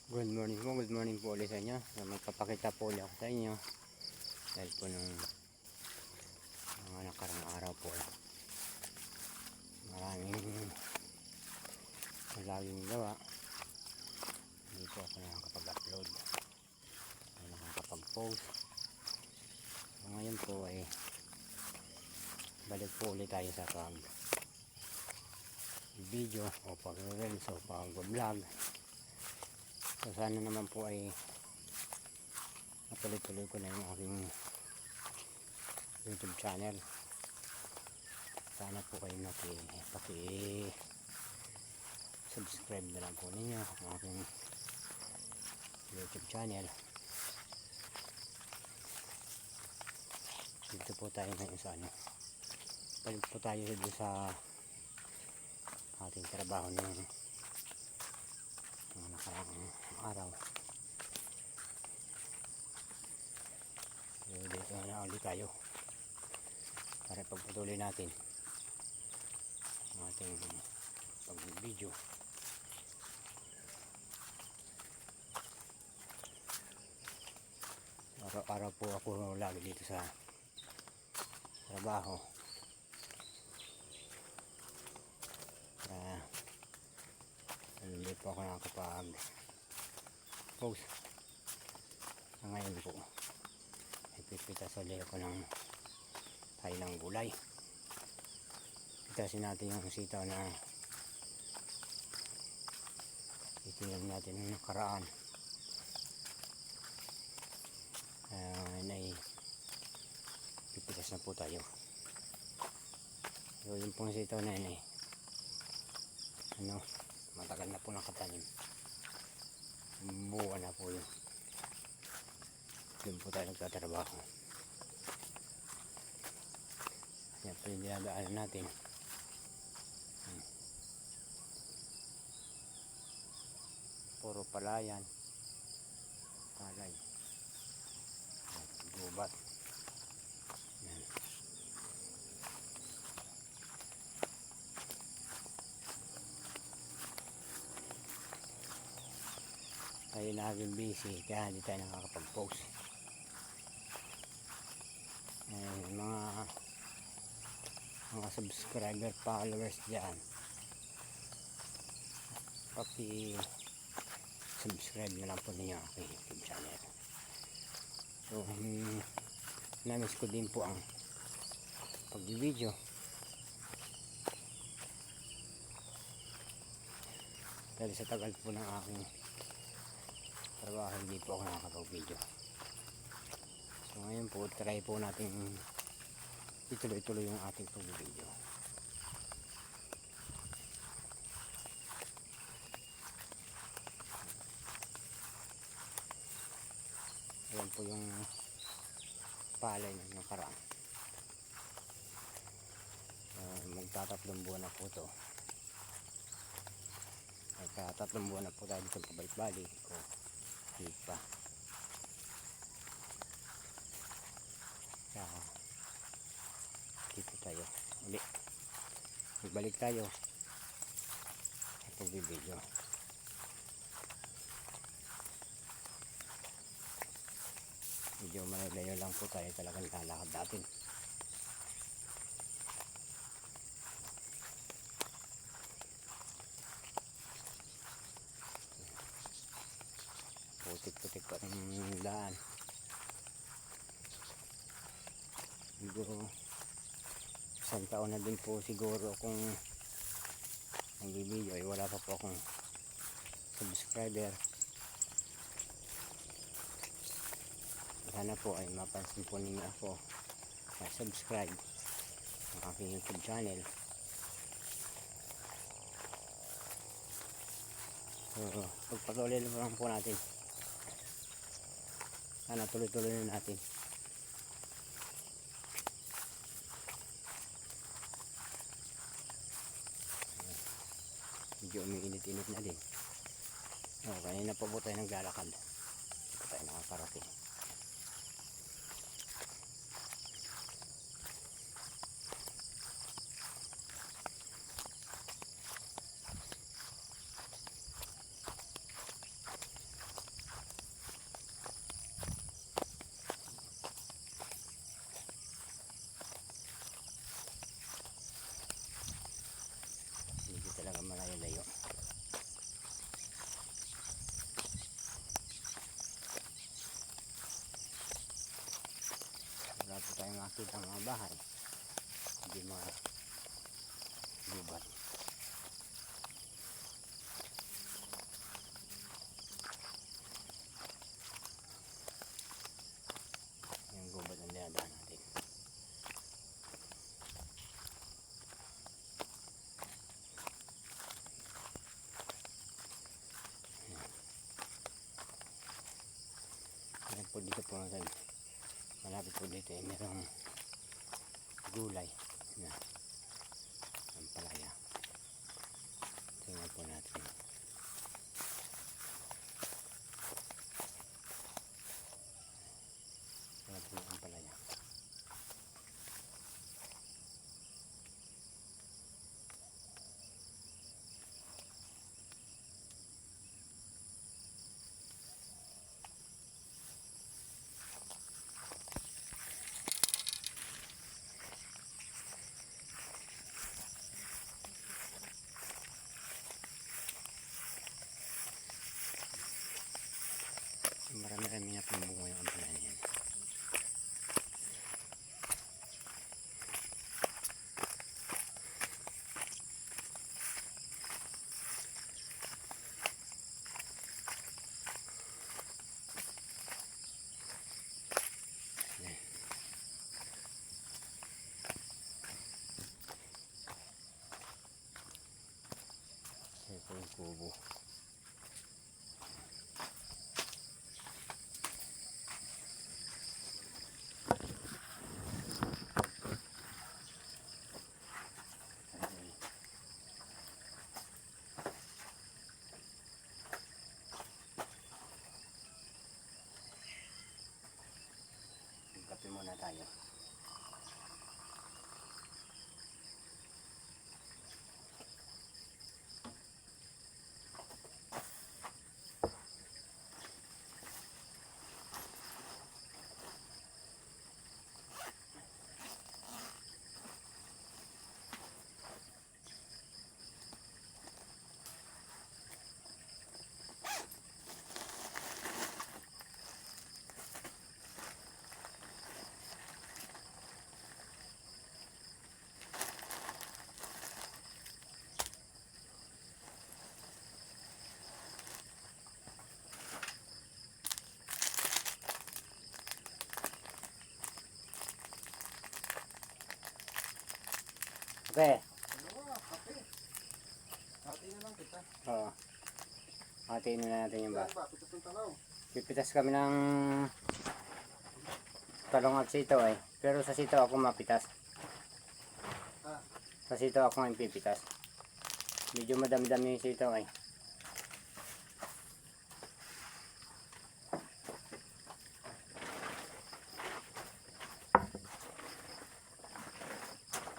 Good morning po ulit sa inyo. Magpapakita po ulit ako sa inyo dahil po nung mga nakarang araw po maraming laging gawa, hindi po ako nakakapag-upload, hindi nakakapag-post. So ngayon po ay balik po ulit tayo sa pag video o pag-reels o pag-vlog. So sana naman po ay matuloy-tuloy ko na yung aking YouTube channel. Sana po kayo subscribe na lang po ninyo ang aking YouTube channel. Dito po tayo ngayon sa balik po tayo dito sa ating trabaho ng nakarang araw. So dito na ulit tayo para pagpatuloy natin ang ating pag-video. Araw-araw po ako lagi dito sa trabaho. Hindi po ako nakakapag-post. Ngayon po ipipitas ulit ako ng tayo ng gulay. Pitasin natin yung sitaw na itinan natin ng nakaraan. Ay pipitas na po tayo. So yung pong sitaw na yun matagal na po nakatanim, buwan na po yun. Doon po tayo nagtatrabaho. Yan po yung dinadaanan natin. Puro palayan, palay, gubat. Yan. Tayo naging busy kaya hindi tayo nakakapag-post. Mga subscriber, followers dyan, subscribe na lang po ninyo aking YouTube channel. So namiss ko din po ang pag-video. Dahil sa tagal po ng aking trabaho, hindi po ako nakakapag-video. So ngayon po, try po natin ituloy-tuloy yung ating pag-video. Ayan po yung palay ng nakaraan. Magtatatlong buwan na po ito. Tatlong buwan na po tayo dito pabalik-balik. Hindi pa. Kaya dito tayo uli. Magbalik tayo sa pag-video. Medyo malayo lang po tayo talagang lalakad natin. Putik-putik pa ng daan. Siguro isang taon na din po siguro kung nag-video ay wala pa po akong subscriber. Sana po ay mapansin po ninyo ako na subscribe ang aking YouTube channel. So pagpatuloy lang po natin. Sana tuloy-tuloy na natin. Medyo umiinit-init na din. Kanina pa po tayo naglalakad. Hindi pa tayo nakakarating. makikita ang mga bahay, hindi mga gubat. Yung gubat ang dinadaan natin. Ayan po dito po natin. Malapit po dito ay merong gulay na ang palaya. Tingnan po natin. Ayan po ang palaya. Marami-rami na pong bunga yung ampalaya niyan. Ito yung kubo. Kape muna tayo. Kape. Kape. Hatiin na lang kita. Oo. Hatiin na natin yung ba. Pitas ng talaw. Pipitas kami ng talong at sitaw eh. Pero sa sitaw ako mapitas. Ah. Sa sitaw ako ngayon pipitas. Medyo madami-dami yung sitaw eh.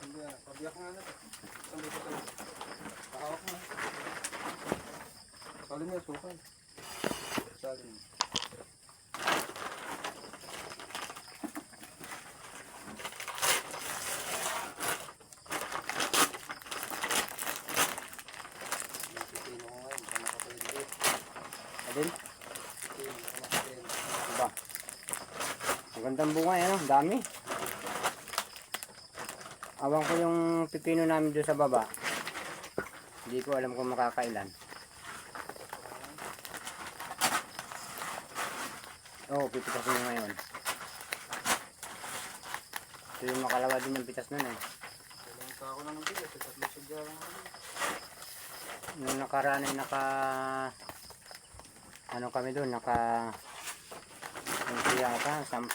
Hindi na. Pabiyak nga na. Sandali ko tayo. Pakawak mo. Salin mo yung sukal. Salin mo. Alin? Diba? Magandang bunga yan, oh. Dami. Awang ko yung pipino namin doon sa baba. Hindi ko alam kung makakailan. Oo, pipitasin nyo ngayon. Ito yung makalawa din yung pitas nun eh. Kailangan sa ako lang ng bilas. Tatlo sadya lang ako. Nung nakaraan ay ano kami doon, yung yata, 10.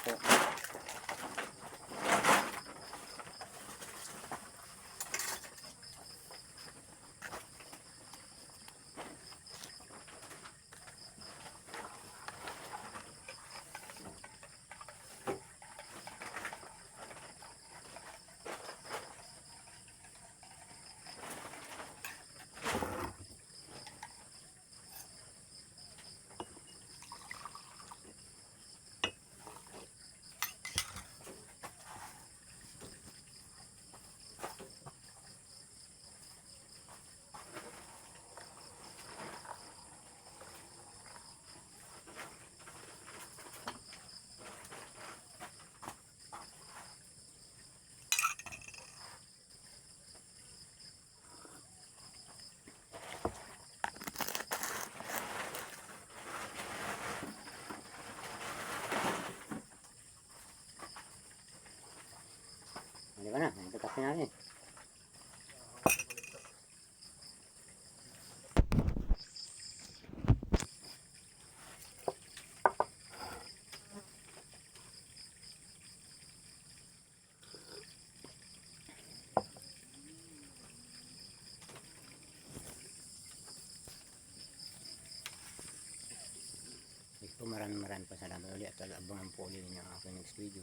So maraming pa salamat ulit at abangan po ulit ninyo ang aking next video,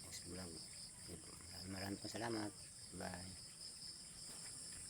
next vlog. Maraming pa salamat. Bye.